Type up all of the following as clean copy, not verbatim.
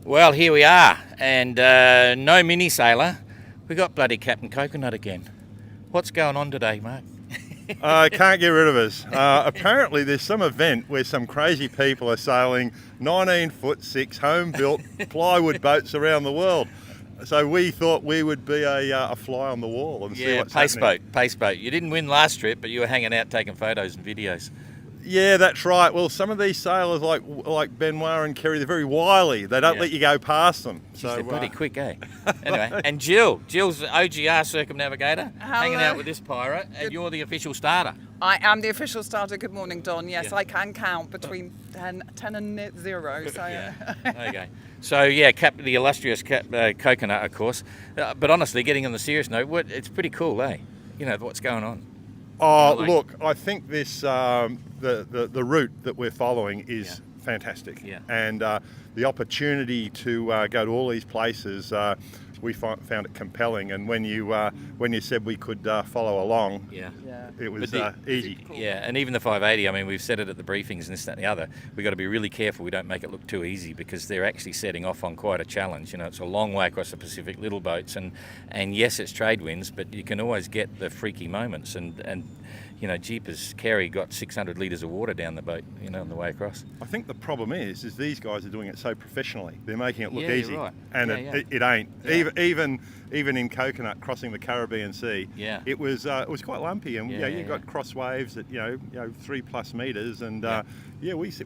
Well, here we are, and no mini sailor. We got bloody Captain Coconut again. What's going on today, Mark? Can't get rid of us. Apparently there's some event where some crazy people are sailing 19'6" home-built plywood boats around the world. So we thought we would be a fly on the wall and see what's happening. Pace boat. You didn't win last trip, but you were hanging out taking photos and videos. Yeah, that's right. Well, some of these sailors, like Benoit and Kerry, they're very wily. They don't let you go past them. So they're pretty quick, eh? Anyway, and Jill's the OGR circumnavigator, hanging out with this pirate, and you're the official starter. I am the official starter. Good morning, Don. Yes, I can count between 10 and 0. So. Yeah. Okay. So the illustrious Coconut, of course. But honestly, getting on the serious note, it's pretty cool, eh? You know what's going on. Oh, look, I think this the route that we're following is fantastic. Yeah. And the opportunity to go to all these places, we found it compelling. And when you said we could follow along, it was easy. Cool. Yeah, and even the 580, I mean, we've said it at the briefings and this, that and the other, we've got to be really careful we don't make it look too easy, because they're actually setting off on quite a challenge. You know, it's a long way across the Pacific, little boats, and yes, it's trade winds, but you can always get the freaky moments, and you know, jeepers, Kerry got 600 litres of water down the boat, you know, on the way across. I think the problem is these guys are doing it so professionally. They're making it look easy, right. And it ain't. Yeah. Even in Coconut, crossing the Caribbean Sea, it was quite lumpy, and you got cross waves at 3+ metres, and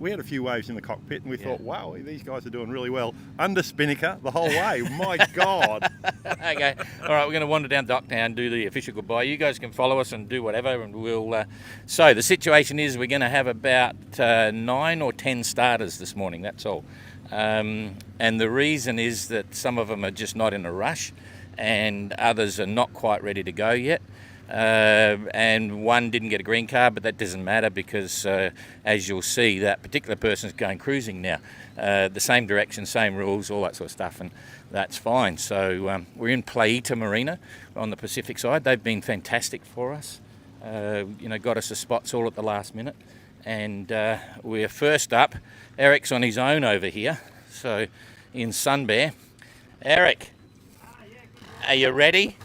we had a few waves in the cockpit, and we thought, wow, these guys are doing really well under spinnaker the whole way. My God. Okay, all right, we're going to wander down Docktown, do the official goodbye. You guys can follow us and do whatever, and we'll. So the situation is we're going to have about 9 or 10 starters this morning. That's all, and the reason is that some of them are just not in a rush, and others are not quite ready to go yet. And one didn't get a green card, but that doesn't matter, because as you'll see, that particular person's going cruising now. The same direction, same rules, all that sort of stuff, and that's fine. So we're in Playita Marina on the Pacific side. They've been fantastic for us. Got us the spots all at the last minute. And we're first up. Eric's on his own over here, so in Sunbear. Eric, are you ready?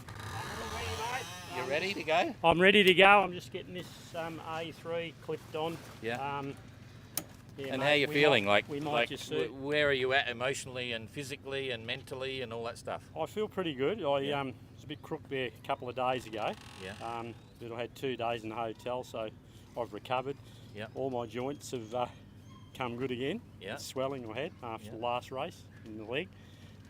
You ready to go? I'm ready to go. I'm just getting this A3 clipped on. And mate, how are you feeling? Where are you at emotionally and physically and mentally and all that stuff? I feel pretty good. I was a bit crook there a couple of days ago. But I had 2 days in the hotel, so I've recovered. All my joints have come good again. Swelling I had after the last race in the leg.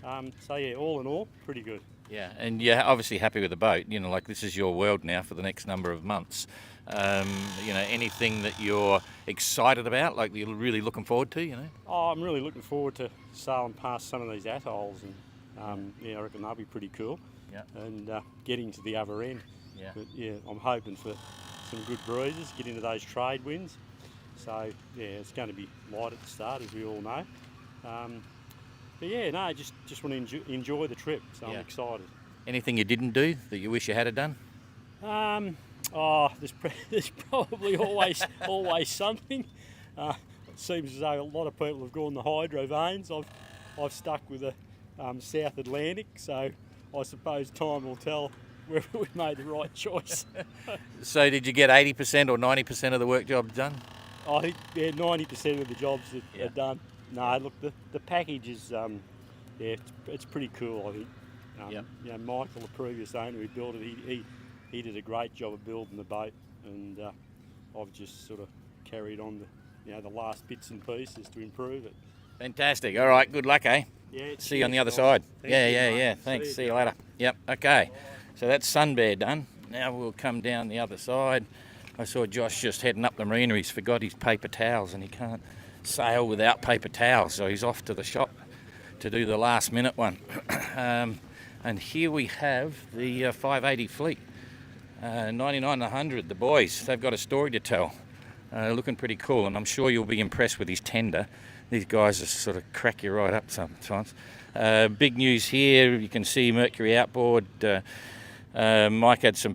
All in all, pretty good. Yeah, and you're obviously happy with the boat. You know, like, this is your world now for the next number of months. Anything that you're excited about, like you're really looking forward to, you know? Oh, I'm really looking forward to sailing past some of these atolls, and I reckon they'll be pretty cool. And getting to the other end. But I'm hoping for some good breezes, get into those trade winds. So it's going to be light at the start, as we all know. Just want to enjoy the trip, so I'm excited. Anything you didn't do that you wish you had done? There's probably always something. It seems as though a lot of people have gone the hydro vanes. I've stuck with the South Atlantic, so I suppose time will tell whether we made the right choice. So did you get 80% or 90% of the work jobs done? I think 90% of the jobs are done. No, look, the package is it's pretty cool, I think. Michael, the previous owner who built it, he did a great job of building the boat, and I've just sort of carried on the last bits and pieces to improve it. Fantastic. All right, good luck, eh? Yeah. See you on the other side. Thanks. See you later. Yep. Okay. So that's Sunbear done. Now we'll come down the other side. I saw Josh just heading up the marina. He's forgot his paper towels, and he can't sail without paper towels, so he's off to the shop to do the last minute one. And here we have the 580 fleet, 99 and 100, the boys. They've got a story to tell. Looking pretty cool, and I'm sure you'll be impressed with his tender. These guys are sort of crack you right up sometimes. Big news here, you can see Mercury outboard. Popeye had some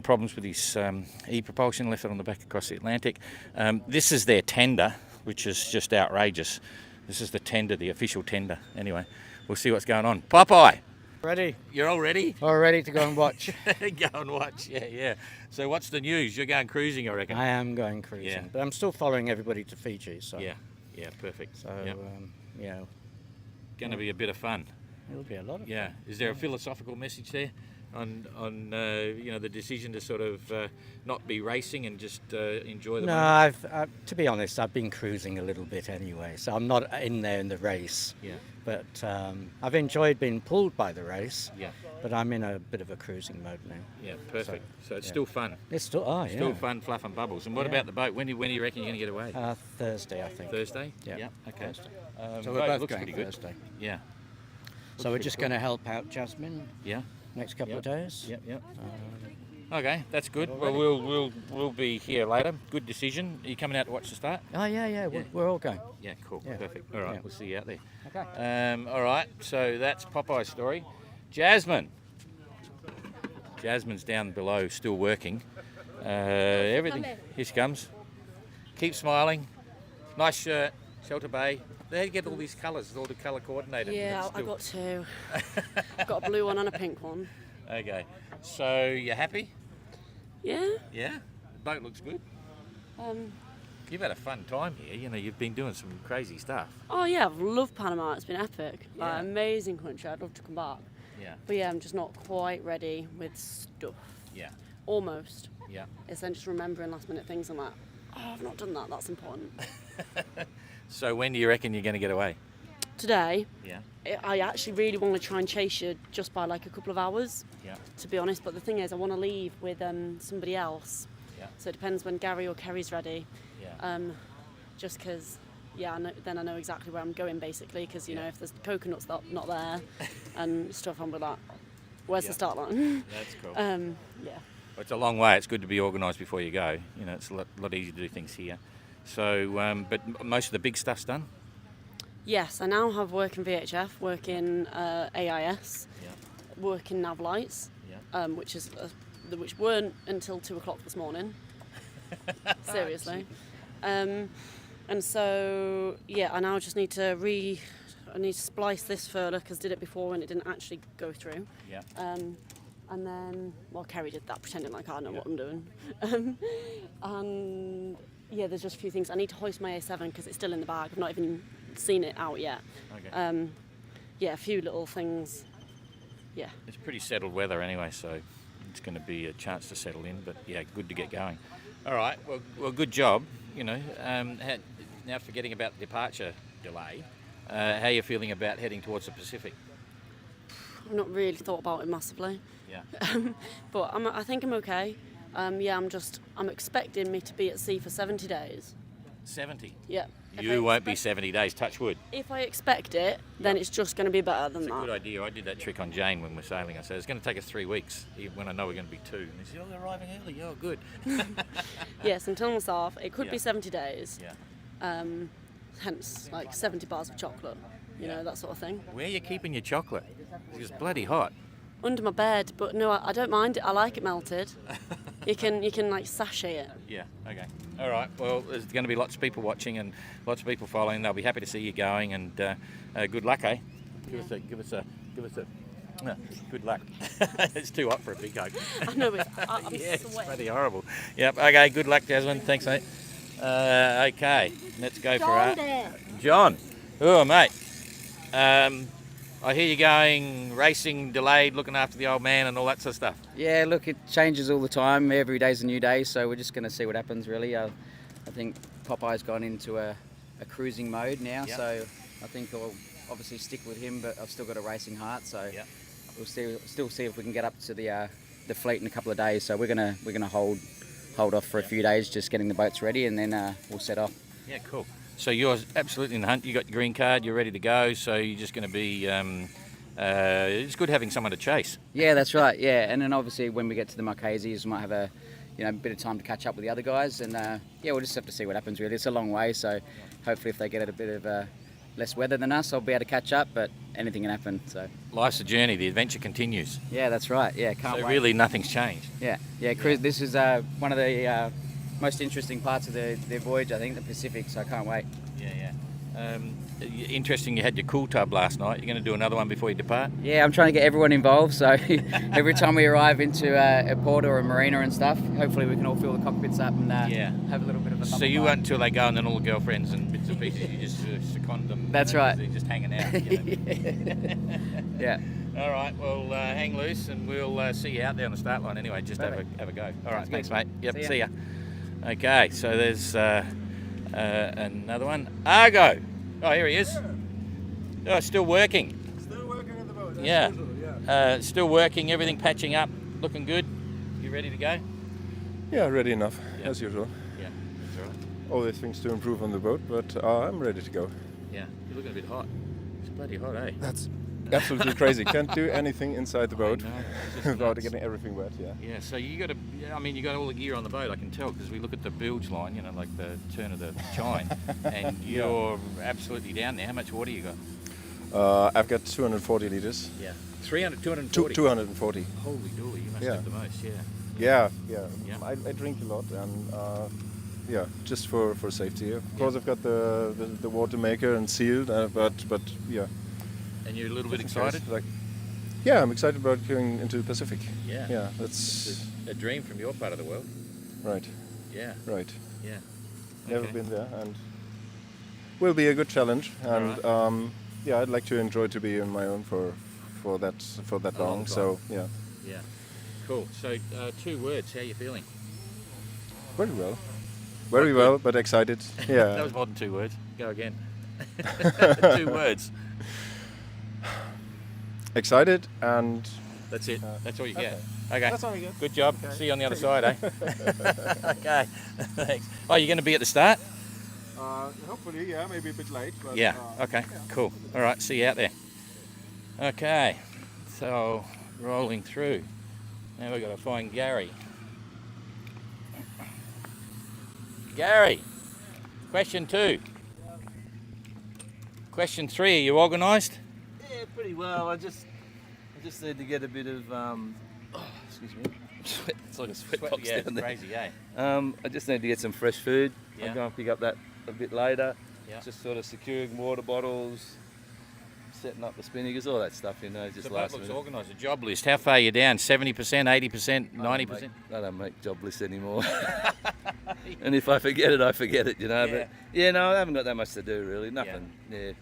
problems with his e-propulsion, left it on the back across the Atlantic. This is their tender, which is just outrageous. This is the tender, the official tender. Anyway, we'll see what's going on. Popeye! Ready? You're all ready? All ready to go and watch. Go and watch, yeah. So what's the news? You're going cruising, I reckon? I am going cruising, Yeah. but I'm still following everybody to Fiji. So Yeah, perfect. So Yep. yeah, Going to be a bit of fun. it'll be a lot of Yeah. fun. Is there a philosophical message there on the decision to sort of not be racing and just enjoy the No, moment? to be honest, I've been cruising a little bit anyway, so I'm not in there in the race. Yeah. But I've enjoyed being pulled by the race. Yeah. But I'm in a bit of a cruising mode now. Yeah, perfect. So it's yeah. still fun. It's still Still fun, fluff and bubbles. And what Yeah. about the boat? When do you reckon you're going to get away? Thursday, I think. Thursday? Yeah. Okay. Thursday. boat So we're both looks going pretty good. Thursday. Yeah. So we're pretty just cool. going to help out Jasmine Yeah. next couple of days. Yep. Okay, that's good. Well, we'll be here later. Good decision. Are you coming out to watch the start? Oh yeah. We're all going. Yeah, cool. Yeah. Perfect. All right, Yeah. we'll see you out there. Okay. All right, so that's Popeye's story. Jasmine. Jasmine's down below, still working. Everything. Here she comes. Keep smiling. Nice shirt. Shelter Bay. They get all these colours, all the colour coordinated. Yeah, I got two. I've got a blue one and a pink one. Okay. So you're happy? Yeah. Yeah. The boat looks good. Um, You've had a fun time here. You know, you've been doing some crazy stuff. oh yeah, I've loved Panama. It's been epic. Yeah. Amazing country. I'd love to come back. Yeah. But yeah, I'm just not quite ready with stuff. Yeah. Almost. Yeah. It's then just remembering last minute things. I'm like, oh, I've not done that. That's important. So when do you reckon you're going to get away? Today, Yeah. I actually really want to try and chase you just by like a couple of hours, Yeah. to be honest. But the thing is, I want to leave with somebody else. Yeah. So it depends when Gary or Kerry's ready. Yeah. Just because, yeah, then I know exactly where I'm going basically. Because you know, if there's coconuts not there and stuff, I'm with that. Where's Yeah. the start line? That's cool. Yeah. Well, it's a long way. It's good to be organised before you go. You know, it's a lot easier to do things here. So, but most of the big stuff's done. Yes, I now have work in VHF, work in AIS, Yeah. work in nav lights, Yeah. which weren't until 2 o'clock this morning. Seriously. And so, yeah, I now just need to splice this further because did it before and it didn't actually go through. Yeah. And then, well, Kerry did that, pretending like I know Yeah. what I'm doing. And yeah, there's just a few things. I need to hoist my A7 because it's still in the bag. I've not even seen it out yet. Okay. Yeah, a few little things. Yeah. It's pretty settled weather anyway, so it's going to be a chance to settle in. But yeah, good to get going. All right. Well, good job. You know, now forgetting about the departure delay, how are you feeling about heading towards the Pacific? I've not really thought about it massively. Yeah. But I think I'm okay. Yeah, I'm expecting me to be at sea for 70 days. 70. Yeah. If You I won't be expect- 70 days. Touch wood. If I expect it, then it's just going to be better than It's a that. good idea. I did that trick on Jane when we're sailing. I said, it's going to take us 3 weeks when I know we're going to be 2. And he said, oh, they're arriving early. Oh, good. Yes, I'm telling myself it could Yeah. be 70 days. Yeah. Hence, like 70 bars of chocolate. You know, that sort of thing. Where are you keeping your chocolate? It's bloody hot. Under my bed, but no, I don't mind it. I like it melted. You can like sachet it. Yeah, okay. All right, well, there's going to be lots of people watching and lots of people following. They'll be happy to see you going and good luck, eh? Give us a good luck. It's too hot for a big hug. I know I'm Yeah, it's sweating. bloody horrible. Yep, okay, good luck, Jasmine. Thanks, mate. Okay, let's go for it. John. Oh, mate. I hear you going racing, delayed, looking after the old man and all that sort of stuff. Yeah, look, it changes all the time. Every day's a new day, so we're just going to see what happens, really. I think Popeye's gone into a cruising mode now, Yep. so I think I'll obviously stick with him, but I've still got a racing heart, so Yep. we'll still see if we can get up to the fleet in a couple of days. So we're gonna hold off for a few days, just getting the boats ready, and then we'll set off. Yeah, cool. So you're absolutely in the hunt. You got your green card. You're ready to go. So you're just going to be. It's good having someone to chase. Yeah, that's right. Yeah, and then obviously when we get to the Marquesas, we might have a bit of time to catch up with the other guys, and yeah, we'll just have to see what happens. Really, it's a long way, so hopefully if they get a bit of less weather than us, I'll be able to catch up. But anything can happen. So Life's a journey. The adventure continues. yeah, that's right. Yeah, can't So wait. really, nothing's changed. Yeah. This is one of the most interesting parts of the voyage, I think, the Pacific. So I can't wait. Yeah. Interesting, you had your cool tub last night. You're going to do another one before you depart? Yeah, I'm trying to get everyone involved. So every time we arrive into a port or a marina and stuff, hopefully we can all fill the cockpits up and have a little bit of a. So you wait until they go, and then all the girlfriends and bits and pieces, you just second them. That's right. They're just hanging out. Yeah. All right. Well, hang loose, and we'll see you out there on the start line. Anyway, just have a go. All right. Thanks, mate. Yep. See ya. Okay. So there's another one. Argo. Oh, here he is. Oh, still working. Still working in the boat. Yeah. Usual, yeah. Still working. Everything patching up. Looking good. You ready to go? Yeah, ready enough, Yeah. as usual. Yeah. That's all right. Always things to improve on the boat, but I'm ready to go. Yeah. You're looking a bit hot. It's bloody hot, eh? That's absolutely crazy. Can't do anything inside the boat I know, it's just without nuts. getting everything wet, yeah. Yeah, so you got to, you got all the gear on the boat, I can tell, because we look at the bilge line, like the turn of the chine, and you're absolutely down there. How much water you got? I've got 240 liters. Yeah. 240? 240. Holy dooly, you must Yeah. have the most, yeah. Yeah. Yeah. I drink a lot, and just for safety. Of course, I've got the water maker and sealed, but yeah. And you're a little bit Just in case, excited? yeah, I'm excited about going into the Pacific. Yeah. Yeah, that's It's a dream from your part of the world. right. Yeah, Right. yeah. Never Okay. been there, and will be a good challenge. And I'd like to enjoy to be on my own for that A long long. time. So yeah, Yeah. Cool. So, 2 words, how are you feeling? very well, very well, but excited. That Yeah, was more than 2 words. Go again. 2 words. excited and That's it. That's all you get. okay. Okay. That's all we get. Good job. Okay. See you on the other side, eh? Okay. Thanks. Oh, you're going to be at the start? hopefully, yeah, maybe a bit late. But, Yeah. Okay. Cool. All right. See you out there. Okay. So rolling through. Now we've got to find Gary. Gary. Question 2. Question 3. Are you organised? Yeah, pretty well. I just need to get a bit of excuse me. It's like a sweat box Yeah, it's down there. crazy, eh? I just need to get some fresh food. Yeah. I'll go and pick up that a bit later. Yeah. Just sort of securing water bottles, setting up the spinners, all that stuff, just The boat last looks minute. organised. A job list. How far are you down? 70%, 80%, 90%? I don't make job lists anymore. And if I forget it, I forget it, Yeah. But yeah, no, I haven't got that much to do really. Nothing. Yeah.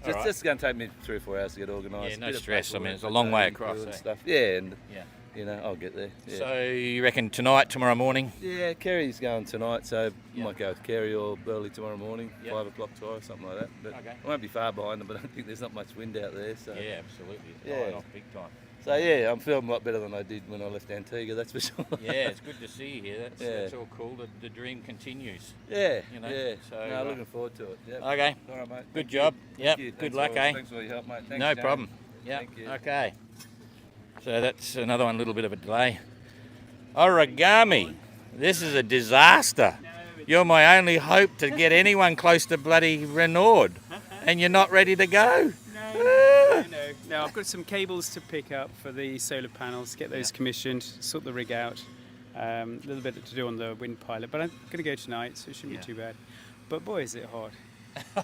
All right. Just going to take me 3 or 4 hours to get organised. Yeah, no Bit of stress. I mean, paperwork it's a to long do way and across, crew and eh? stuff. Yeah, and Yeah. I'll get there. Yeah. So you reckon tonight, tomorrow morning? Yeah, Kerry's going tonight, so Yeah. might go with Kerry or early tomorrow morning, Yeah. 5 o'clock tomorrow, something like that. But Okay. I won't be far behind them, but I don't think there's not much wind out there. So Yeah, absolutely. It's Yeah. flying off big time. So yeah, I'm feeling a lot better than I did when I left Antigua, that's for sure. Yeah, it's good to see you here. That's all cool. The dream continues. Yeah, You know, yeah. so, No, looking forward to it. Yep. Okay. All right, mate. Good Thank job. You. Yep. Thank you. Good Thanks luck, for, eh? Thanks for your help, mate. Thanks, No Jane. problem. Yeah. Thank you. Okay. So that's another one, little bit of a delay. Origami. This is a disaster. You're my only hope to get anyone close to bloody Renard, and you're not ready to go. No, I've got some cables to pick up for the solar panels, get those commissioned, sort the rig out. A little bit to do on the wind pilot, but I'm going to go tonight, so it shouldn't be too bad. But boy, is it hot.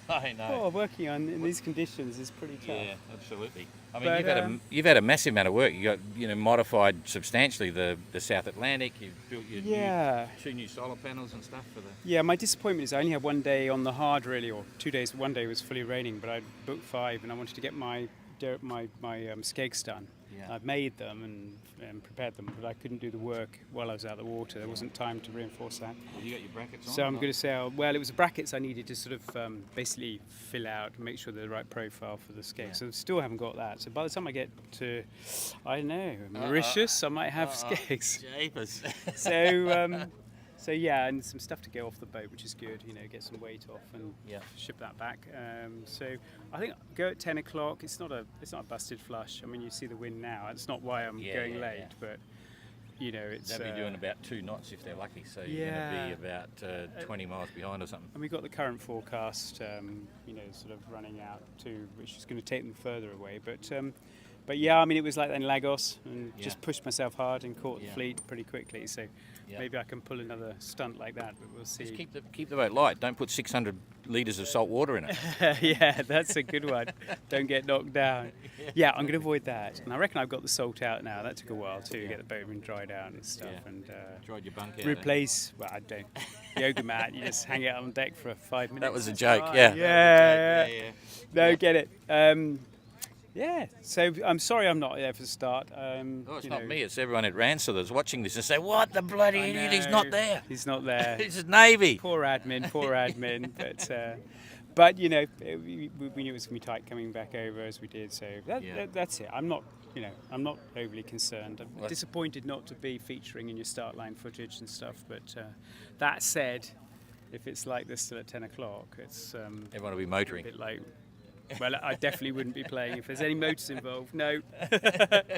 I know. Oh, working in these conditions is pretty tough. Yeah, absolutely. I mean, But, you've had a massive amount of work. You got modified substantially the South Atlantic. You've built your Yeah. 2 new solar panels and stuff for the. Yeah, my disappointment is I only had 1 day on the hard, really, or 2 days. 1 day was fully raining, but I booked 5, and I wanted to get my skegs done. Yeah. I've made them and prepared them, but I couldn't do the work while I was out of the water. There wasn't time to reinforce that. Well, you got your brackets on. So I'm or going to say, well, it was the brackets I needed to sort of basically fill out and make sure they're the right profile for the skeg. Yeah. So still haven't got that. So by the time I get to, I don't know, Mauritius, I might have skegs. Jeepers. So yeah, and some stuff to go off the boat, which is good. Get some weight off and Yeah. ship that back. So I think go at 10 o'clock. It's not a busted flush. I mean, you see the wind now. It's not why I'm going late, but it's. They'll be doing about 2 knots if they're lucky. So you're going to be about 20 miles behind or something. And we've got the current forecast, sort of running out too, which is going to take them further away. But But yeah, I mean, it was like in Lagos, and just pushed myself hard and caught the fleet pretty quickly. So maybe I can pull another stunt like that, but we'll see. Just keep the boat light. Don't put 600 litres of salt water in it. Yeah, that's a good one. Don't get knocked down. Yeah, I'm going to avoid that. And I reckon I've got the salt out now. That took a while too, to get the boat room dried out and stuff. And dried your bunk out. Replace, well, I don't. Yoga mat, you just hang it on deck for 5 minutes. That was a joke, Yeah. No, get it. Yeah, so I'm sorry I'm not there for the start. It's not me, it's everyone at Ransell that's watching this and say, what the bloody idiot, he's not there. He's not there. It's Navy. Poor admin. But you know, we knew it was going to be tight coming back over as we did, so that's it. I'm not overly concerned. I'm disappointed not to be featuring in your start line footage and stuff, but that said, if it's like this still at 10 o'clock, it's... everyone will be motoring. A bit like... Well, I definitely wouldn't be playing if there's any motors involved. No,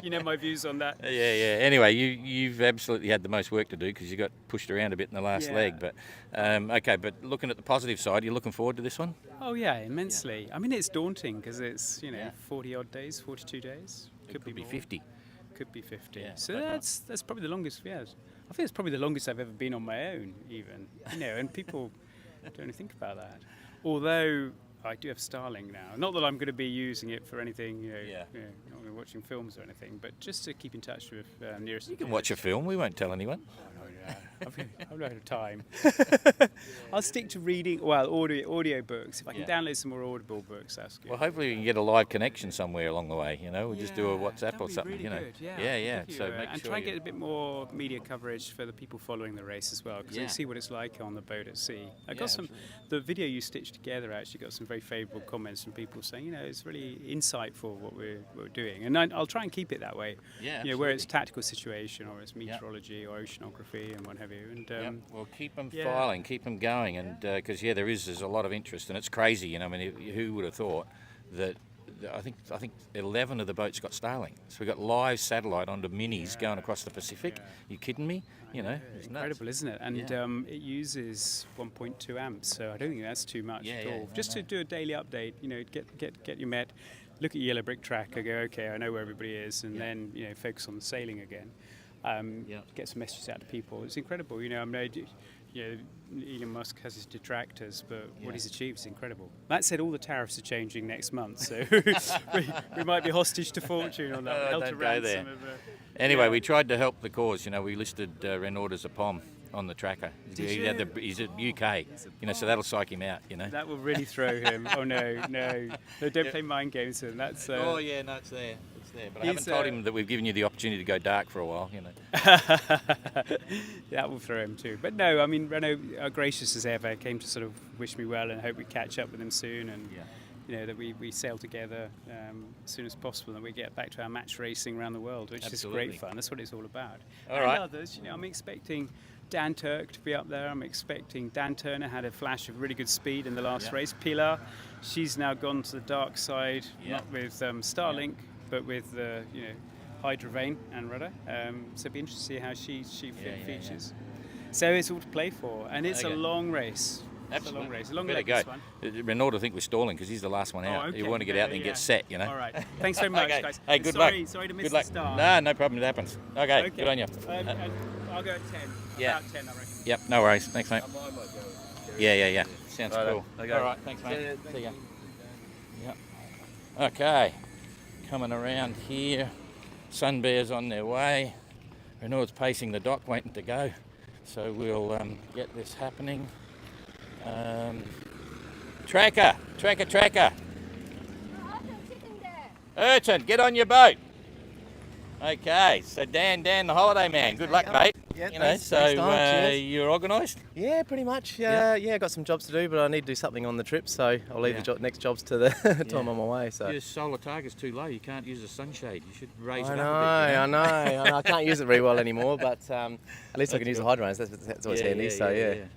you know my views on that. Yeah. Anyway, you've absolutely had the most work to do because you got pushed around a bit in the last leg. But okay, but looking at the positive side, you're looking forward to this one? Oh yeah, immensely. Yeah. I mean, it's daunting because it's 40 odd days, 42 days. Could be 50. Could be 50. Yeah, so that's probably the longest. Yeah, I think it's probably the longest I've ever been on my own, even. And people don't really think about that. Although I do have Starlink now. Not that I'm going to be using it for anything, not going to be watching films or anything, but just to keep in touch with nearest. You can watch a film. We won't tell anyone. I've not had time. I'll stick to reading, audio books. If I can download some more Audible books, that's good. Well, hopefully we can get a live connection somewhere along the way. We'll just do a WhatsApp or something. Really good. Yeah. So make and sure try and get a bit more media coverage for the people following the race as well, because they see what it's like on the boat at sea. I got some. The video you stitched together actually got some very favourable comments from people saying, it's really insightful what we're doing, and I'll try and keep it that way. Yeah. Where it's tactical situation or it's meteorology or oceanography and what have you. And well, keep them filing, keep them going, and because there's a lot of interest, and it's crazy. I mean, who would have thought that? I think 11 of the boats got Starlink, so we got live satellite onto minis going across the Pacific. You kidding me? It's incredible, isn't it? And it uses 1.2 amps, so I don't think that's too much at all. Just to do a daily update, get your met, look at your yellow brick tracker, go, okay, I know where everybody is, and then focus on the sailing again. Get some messages out to people. It's incredible. Elon Musk has his detractors, but what he's achieved is incredible. That said, all the tariffs are changing next month, so we might be hostage to fortune on that. Don't go there. Anyway, we tried to help the cause. We listed Renard as a POM on the tracker. He's at UK, so that'll psych him out. That will really throw him. Oh no, don't play mind games with him. That's. No, it's there. But I haven't told him that we've given you the opportunity to go dark for a while, That will throw him too. But no, I mean, Renault, gracious as ever, came to sort of wish me well and hope we catch up with him soon, and that we sail together as soon as possible and we get back to our match racing around the world, which is great fun. That's what it's all about. All right. Others, I'm expecting Dan Turk to be up there. I'm expecting Dan Turner had a flash of really good speed in the last race. Pilar, she's now gone to the dark side, not with Starlink, but with the Hydrovane and rudder. So it'll be interesting to see how she features. So it's all to play for, and it's a long race. Absolutely. It's a long race. This one. Renard, Renard, I think we're stalling because he's the last one out. You want to get out there and get set, All right. Thanks very much, guys. Hey, good luck. Sorry to miss good luck. the start. No problem. It happens. Okay. Good on you. I'll go at 10. Yeah. About 10, I reckon. Yep. No worries. Thanks, mate. Yeah. Sounds cool. Okay. All right. Thanks, mate. See ya. Yep. Okay. Coming around here. Sunbear's on their way. Renard's pacing the dock, waiting to go. So we'll get this happening. Tracker! Urchin, get on your boat. Okay, so Dan, the holiday man. Good luck, mate. Yeah, so you're organised? Yeah, pretty much. Yeah, got some jobs to do, but I need to do something on the trip, so I'll leave the next jobs to the time I'm on my way. So your solar target's too low. You can't use a sunshade. You should raise it up a bit. I know. I can't use it very well anymore, but at least I can use the hydrants. That's always handy.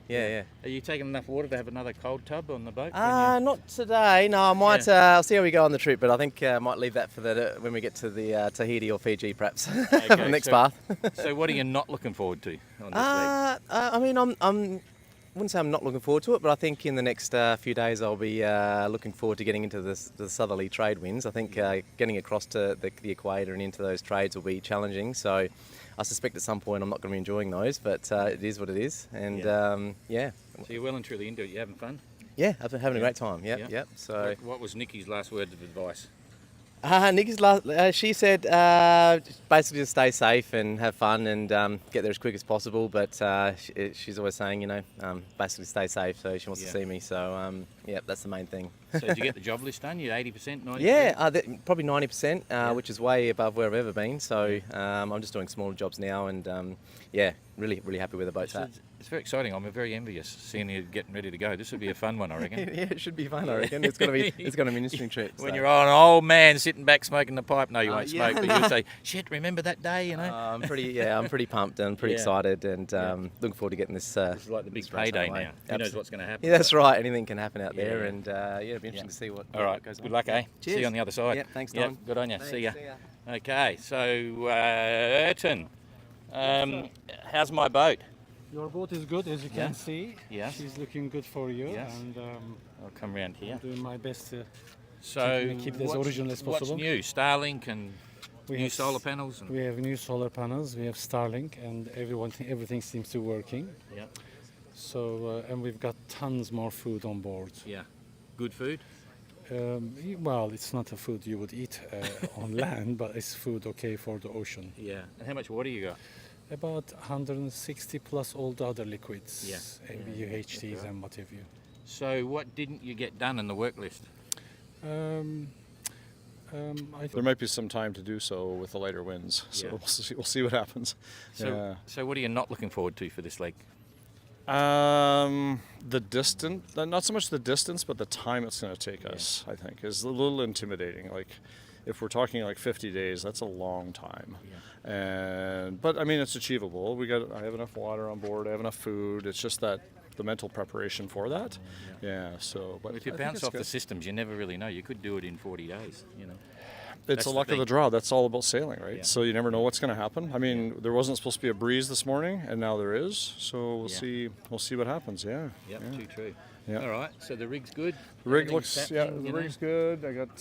Yeah. Are you taking enough water to have another cold tub on the boat? Not today. No, I might. I'll see how we go on the trip, but I think I might leave that for when we get to the Tahiti or Fiji, perhaps. The next bath. So what are you not looking forward to on this leg? I mean, wouldn't say I'm not looking forward to it, but I think in the next few days I'll be looking forward to getting into the southerly trade winds. I think getting across to the equator and into those trades will be challenging. So I suspect at some point I'm not going to be enjoying those, but it is what it is. And yeah. So you're well and truly into it. You having fun? Yeah, I've been having a great time. Yep. So what was Nikki's last words of advice? Nikki's she said basically just stay safe and have fun and get there as quick as possible. But she's always saying, basically stay safe. So she wants to see me. So yeah, that's the main thing. So did you get the job list done? You're 80%, 90%? Yeah, probably 90%, which is way above where I've ever been. So I'm just doing smaller jobs now, and yeah, really happy where the boat's at. It's very exciting. I'm very envious seeing you getting ready to go. This would be a fun one, I reckon. Yeah, it should be fun, I reckon. It's going to be an interesting trip. When you're an old man sitting back smoking the pipe, no, you won't smoke, but you'll say, "Shit, remember that day?" I'm pretty pumped and pretty excited, and looking forward to getting this. This is like the big payday now. Who knows what's going to happen? Yeah, that's right. Anything can happen out there, and it'll be interesting to see what. All right, goes on. Good luck, eh? Cheers. See you on the other side. Yeah, thanks, Don. Good on you. Thanks, See ya. see ya. Okay, so Erton, how's my boat? Your boat is good, as you can see. Yes. She's looking good for you. Yes. And I'll come round here. I'm doing my best to keep this what's- original as possible. What's new? Starlink and We new have solar panels? We have new solar panels. We have Starlink, and everything seems to be working. Yeah. So and we've got tons more food on board. Yeah. Good food? Well, it's not a food you would eat on land, but it's food okay for the ocean. Yeah. And how much water you got? About 160 plus all the other liquids, Yeah. UHTs and what have you. So what didn't you get done in the work list? There might be some time to do so with the lighter winds, so we'll see what happens. So what are you not looking forward to for this leg? The distance, not so much the distance, but the time it's going to take us, I think, is a little intimidating. Like, if we're talking like 50 days, that's a long time. But I mean, it's achievable. I have enough water on board. I have enough food. It's just that the mental preparation for that. But if you bounce off the systems, you never really know. You could do it in 40 days. It's a luck of the draw. That's all about sailing, right? So you never know what's going to happen. I mean, there wasn't supposed to be a breeze this morning, and now there is. So we'll see. We'll see what happens. Too true. Yeah. All right. So the rig's good. The rig looks. The rig's good. I got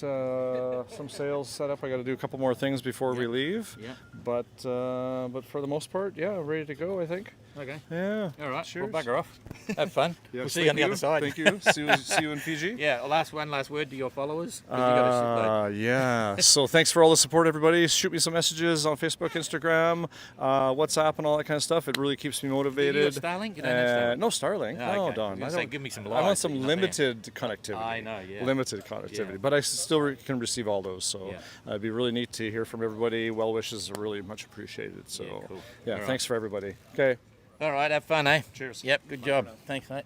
some sails set up. I got to do a couple more things before we leave. Yeah. But for the most part, ready to go, I think. Okay. Yeah. All right. Cheers. Well, bugger off. Have fun. Yeah, we'll see you on the other side. Thank you. See you in Fiji. Yeah. Last word to your followers. You gotta yeah. So thanks for all the support, everybody. Shoot me some messages on Facebook, Instagram, WhatsApp, and all that kind of stuff. It really keeps me motivated. You got Starlink? You don't have Starlink? No Starlink. Oh, no, okay. Don. I give me some I want live, some but limited connectivity. I know. Yeah. Limited connectivity, but I still can receive all those. So it'd be really neat to hear from everybody. Well wishes are really much appreciated. So cool. Thanks for everybody. Okay. All right, have fun, eh? Cheers. Yep, good job. Thanks, mate.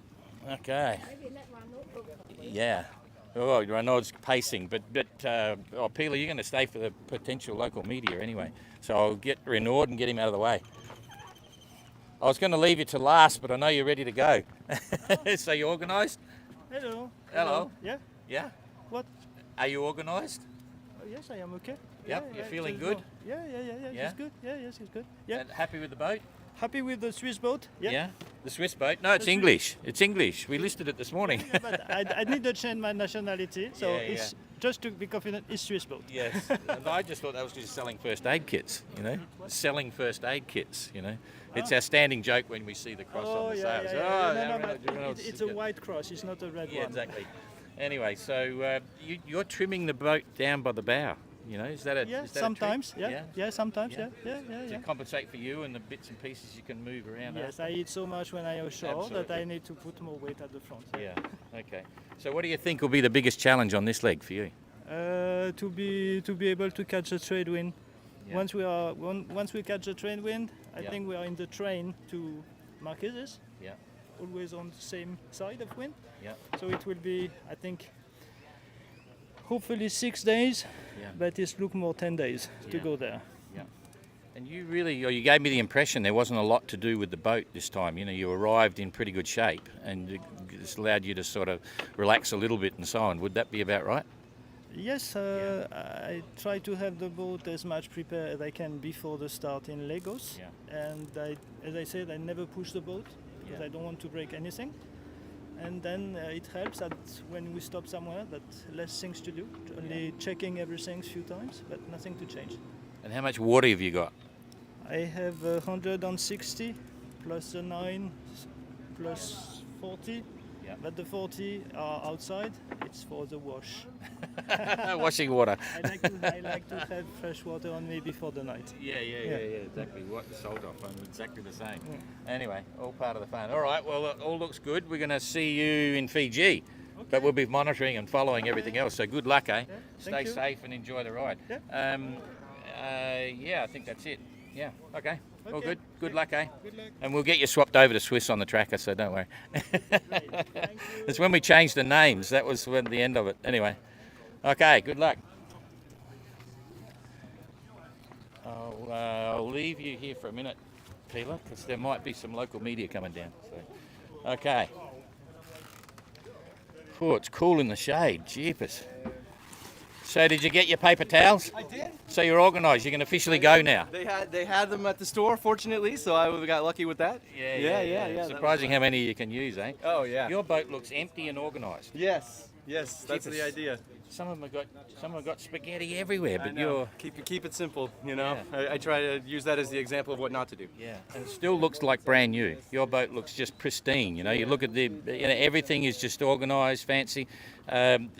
Okay. Yeah. Oh, Renard's pacing, but Peeler, you're going to stay for the potential local media anyway. So I'll get Renard and get him out of the way. I was going to leave you to last, but I know you're ready to go. So you organised? Hello. Hello. Yeah. Yeah? What? Are you organised? Yes, I am okay. Yep, you're feeling good? Yeah. It's good. Yes, it's good. Yeah. And happy with the boat? Happy with the Swiss boat? Yeah. The Swiss boat? No, it's English. It's English. We listed it this morning. But I need to change my nationality, so it's just to be confident, it's Swiss boat. Yes. And I just thought that was just selling first aid kits, Selling first aid kits, It's our standing joke when we see the cross on the sails. No, it's a white cross, it's not a red one. Yeah, exactly. Anyway, so you're trimming the boat down by the bow. Is that a is that sometimes, a trick? sometimes, yeah. To compensate for you and the bits and pieces you can move around. Yes, I eat so much when I offshore that I need to put more weight at the front. Yeah. Okay. So what do you think will be the biggest challenge on this leg for you? To be able to catch a trade wind. Yeah. Once we catch a trade wind, I think we are in the train to Marquesas. Yeah. Always on the same side of wind. Yeah. So it will be, I think, hopefully 6 days, but it's look more 10 days to go there. Yeah. And you gave me the impression there wasn't a lot to do with the boat this time. You arrived in pretty good shape and this allowed you to sort of relax a little bit and so on. Would that be about right? Yes, I try to have the boat as much prepared as I can before the start in Lagos. Yeah. And as I said, I never push the boat because I don't want to break anything. And then it helps that when we stop somewhere, that less things to do, only checking everything a few times, but nothing to change. And how much water have you got? I have 160 plus a 9 plus 40. Yeah. But the 40 are outside. It's for the wash. Washing water. I like to have fresh water on me before the night. Yeah, exactly. Wipe the salt off. I'm exactly the same. Anyway, all part of the fun. All right, well, it all looks good. We're going to see you in Fiji, but we'll be monitoring and following everything else. So good luck, eh? Stay safe and enjoy the ride. I think that's it. Yeah, okay. All good. Good luck, eh? Good luck. And we'll get you swapped over to Swiss on the tracker, so don't worry. It's when we changed the names. That was when the end of it. Anyway, okay, good luck. I'll leave you here for a minute, Pila, because there might be some local media coming down. So, okay. Oh, it's cool in the shade. Jeepers. So did you get your paper towels? I did. So you're organised. You can officially go now. They had them at the store, fortunately, so I got lucky with that. Yeah. Surprising how many you can use, eh? Oh yeah. Your boat looks empty and organised. Yes, that's the idea. Some of them have got spaghetti everywhere, but you're keep it simple, you know. Yeah. I try to use that as the example of what not to do. Yeah, and it still looks like brand new. Your boat looks just pristine. You know, you look at everything is just organised, fancy.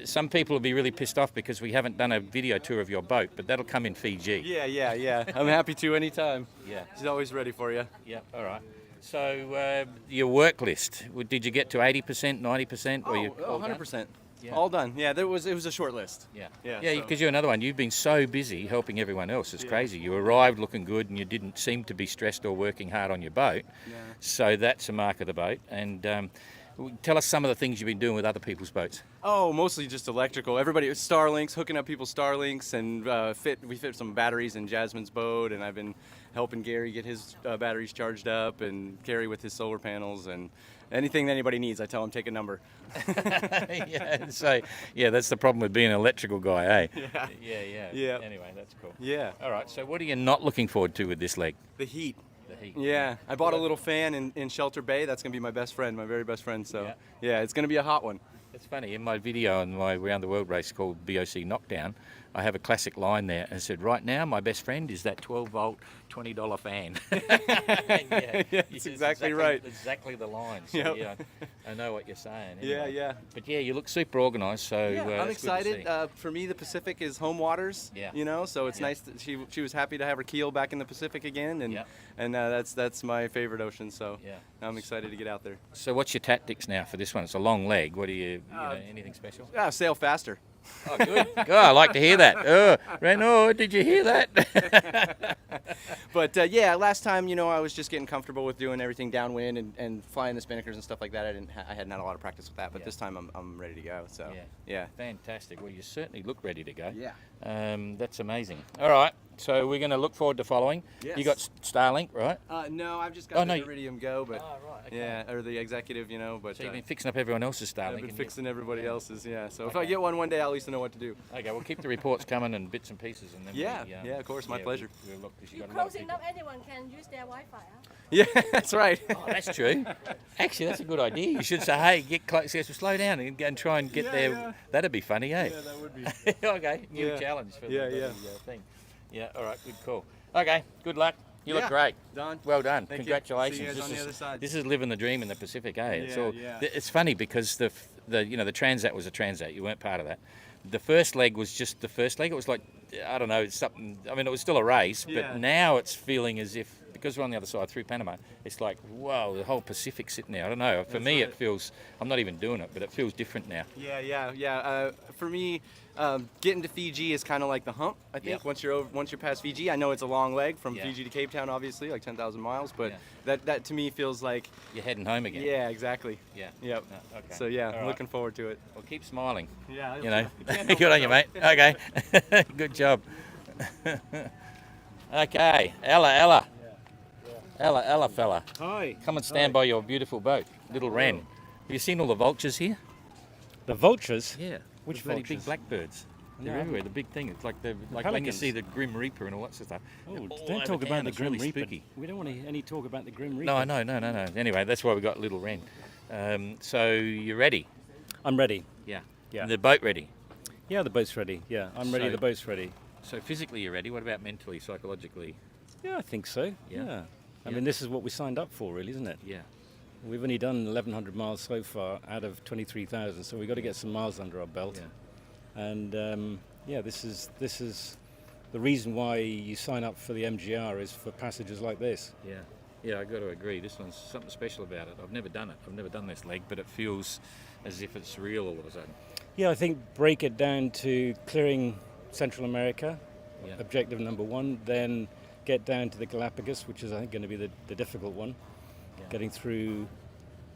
Some people will be really pissed off because we haven't done a video tour of your boat, but that'll come in Fiji. Yeah. I'm happy to anytime. Yeah, she's always ready for you. Yeah, all right. So your work list, did you get to 80%, 90%? Or 100%. Yeah. All done. Yeah, it was a short list. Yeah, because you're another one. You've been so busy helping everyone else. It's crazy. You arrived looking good and you didn't seem to be stressed or working hard on your boat. Yeah. So that's a mark of the boat. And tell us some of the things you've been doing with other people's boats. Oh, mostly just electrical. Everybody, Starlinks, hooking up people's Starlinks, and we fit some batteries in Jasmine's boat, and I've been helping Gary get his batteries charged up, and Gary with his solar panels, and anything that anybody needs, I tell him take a number. That's the problem with being an electrical guy, eh? Yeah. Anyway, that's cool. Yeah. All right, so what are you not looking forward to with this leg? The heat. Yeah, I bought a little fan in Shelter Bay. That's going to be my best friend, my very best friend. So, yeah, it's going to be a hot one. It's funny, in my video on my Round the World race called BOC Knockdown, I have a classic line there and said, right now, my best friend is that 12-volt, $20 fan. That's exactly right. Exactly the line. So, I know what you're saying. Anyway. Yeah. But, you look super organised, so I'm excited. For me, the Pacific is home waters, you know, so it's nice that she was happy to have her keel back in the Pacific again, and that's my favorite ocean, so I'm excited to get out there. So what's your tactics now for this one? It's a long leg. What do you anything special? Sail faster. Oh, good. I like to hear that. Renard, did you hear that? But last time, I was just getting comfortable with doing everything downwind and flying the spinnakers and stuff like that. I hadn't had a lot of practice with that, but this time I'm ready to go. So yeah. Fantastic. Well, you certainly look ready to go. Yeah. That's amazing. All right. So we're going to look forward to following. Yes. You got Starlink, right? No, I've just got the Iridium Go, but or the executive, But so you've been fixing up everyone else's Starlink. I've been fixing everybody else's, So if I get one day, I'll at least know what to do. Okay, we'll keep the reports coming and bits and pieces, and then of course, my pleasure. You're close enough, anyone can use their Wi-Fi. Huh? Yeah, that's right. Oh, that's true. Actually, that's a good idea. You should say, hey, get close, slow down and try and get there. Yeah. That'd be funny, eh? Yeah, that would be. Okay, new challenge for the thing. Yeah, all right, good call. Okay, good luck. You look great. Done. Well done. Thank Congratulations. You. See you guys on the other side. This is living the dream in the Pacific, eh? It's funny because the Transat was a Transat. You weren't part of that. The first leg was just the first leg. It was like, I don't know, it's something. I mean, it was still a race, but now it's feeling as if, because we're on the other side through Panama, it's like, whoa, the whole Pacific's sitting there. I don't know. For me, it feels, I'm not even doing it, but it feels different now. Yeah. For me, getting to Fiji is kind of like the hump, I think. Once you're past Fiji, I know it's a long leg from Fiji to Cape Town, obviously, like 10,000 miles, but that to me feels like you're heading home again. Yeah, exactly. Yeah. Yep. No, okay. So I'm looking forward to it. Well, keep smiling. Yeah. Good on you, mate. Okay. Good job. Okay, Ella. Ella fella. Hi. Come and stand by your beautiful boat, Little Wren. Have you seen all the vultures here? The vultures? Yeah. Which bloody vultures? big blackbirds. They're everywhere. The big thing. It's like when you see the Grim Reaper and all that sort of stuff. Oh, don't talk about the Grim Reaper. Spooky. We don't want any talk about the Grim Reaper. No. Anyway, that's why we got Little Wren. So you're ready? I'm ready. Yeah. Yeah. The boat ready? Yeah, the boat's ready. Yeah, I'm ready. The boat's ready. So physically you're ready. What about mentally, psychologically? Yeah, I think so. Yeah. I mean, this is what we signed up for, really, isn't it? Yeah. We've only done 1,100 miles so far out of 23,000, so we've got to get some miles under our belt. Yeah. And this is the reason why you sign up for the MGR is for passages like this. Yeah. Yeah, I got to agree. This one's something special about it. I've never done it. I've never done this leg, but it feels as if it's real all of a sudden. Yeah, I think break it down to clearing Central America, objective number one, then get down to the Galapagos, which is I think going to be the difficult one, getting through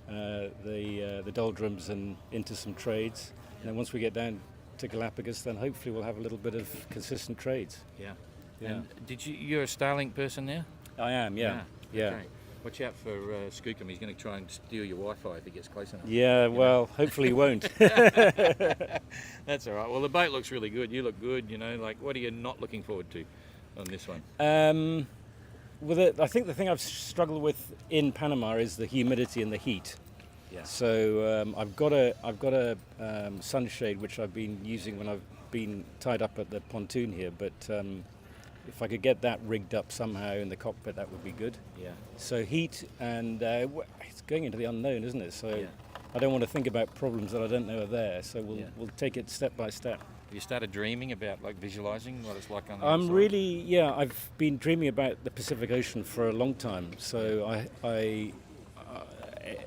the doldrums and into some trades. And then once we get down to Galapagos, then hopefully we'll have a little bit of consistent trades. Yeah. Yeah. And you're a Starlink person now? I am, yeah. Yeah. Okay. Watch out for Skookum. He's going to try and steal your Wi-Fi if he gets close enough. Yeah, well, hopefully he won't. That's all right. Well, the boat looks really good. You look good. What are you not looking forward to on this one? I think the thing I've struggled with in Panama is the humidity and the heat. Yeah. So I've got a sunshade which I've been using when I've been tied up at the pontoon here, but if I could get that rigged up somehow in the cockpit, that would be good. Yeah. So heat and it's going into the unknown, isn't it? So I don't want to think about problems that I don't know are there. So we'll take it step by step. Have you started dreaming about visualizing what it's like on the I'm other side? really, I've been dreaming about the Pacific Ocean for a long time. So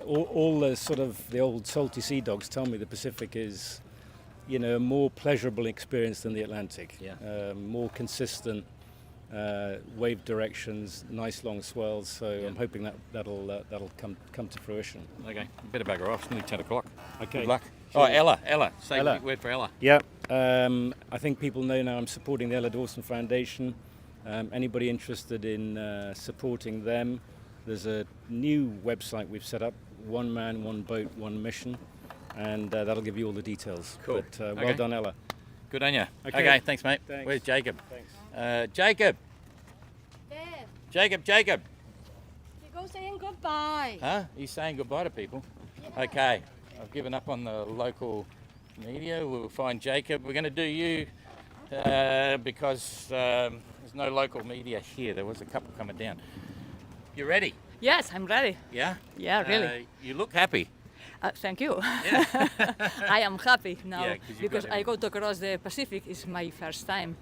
all the sort of the old salty sea dogs tell me the Pacific is, a more pleasurable experience than the Atlantic. Yeah. More consistent wave directions, nice long swells. So I'm hoping that'll come to fruition. Okay, better bugger off. It's nearly 10 o'clock. Okay. Good luck. Sure. Oh, Ella. Say Ella. a big word for Ella. Yeah. I think people know now I'm supporting the Ella Dawson Foundation. Anybody interested in supporting them, there's a new website we've set up, One Man, One Boat, One Mission, and that'll give you all the details. Cool. But well done, Ella. Good on you. Okay, thanks, mate. Thanks. Where's Jacob? Thanks. Jacob. There. Jacob. You go saying goodbye. Huh? He's saying goodbye to people. Yeah. Okay. I've given up on the local media. We'll find Jacob. We're going to do you because there's no local media here. There was a couple coming down. You ready? Yes, I'm ready. Yeah? Yeah, really. You look happy. Thank you. Yeah. I am happy now because I go to across the Pacific. It's my first time.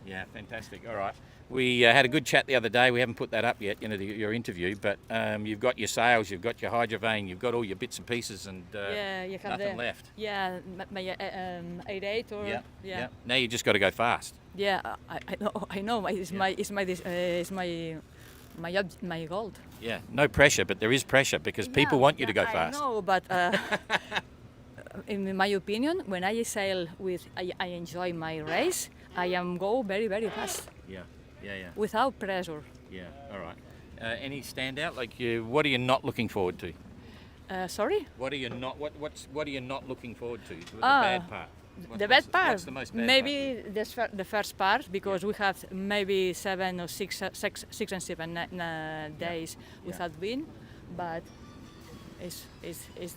Yeah, fantastic. All right. We had a good chat the other day. We haven't put that up yet, your interview, but you've got your sails, you've got your hydrovane, you've got all your bits and pieces, and you have nothing left. Yeah, my 8.8 or Yeah. Now you just got to go fast. Yeah, I know. It's my goal. Yeah, no pressure, but there is pressure because people want you to go fast. I know, but in my opinion, when I sail I enjoy my race. I am go very, very fast. Yeah. Without pressure. Yeah. All right. Any standout? What are you not looking forward to? Sorry. What are you not? What are you not looking forward to? The bad part. The bad part. What's the most bad maybe the first part because we have maybe 7 or 6 and 7 days without wind, but it's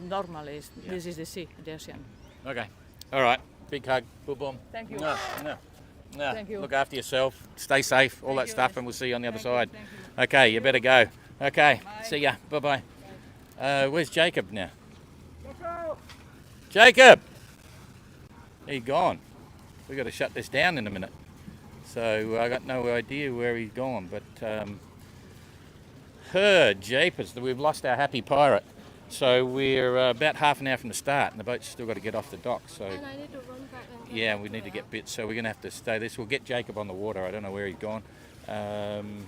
normal. This is the sea, the ocean. Okay. All right. Big hug. Boom, boom. Thank you. No. Thank you. Look after yourself. Stay safe. All that stuff, and we'll see you on the other side. Okay. You better go. Okay. Bye. See ya. Bye bye. Where's Jacob now? Jacob. He's gone. We've got to shut this down in a minute. So I got no idea where he's gone, but jeepers, we've lost our happy pirate. So we're about half an hour from the start, and the boat's still got to get off the dock. So And I need to run back and yeah, we need to get bits. So we're going to have to stay this. We'll get Jacob on the water. I don't know where he's gone.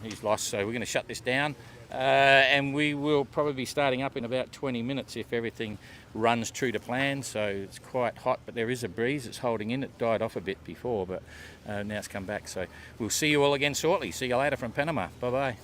He's lost. So we're going to shut this down, and we will probably be starting up in about 20 minutes if everything runs true to plan. So it's quite hot, but there is a breeze. It's holding in. It died off a bit before, but now it's come back. So we'll see you all again shortly. See you later from Panama. Bye bye.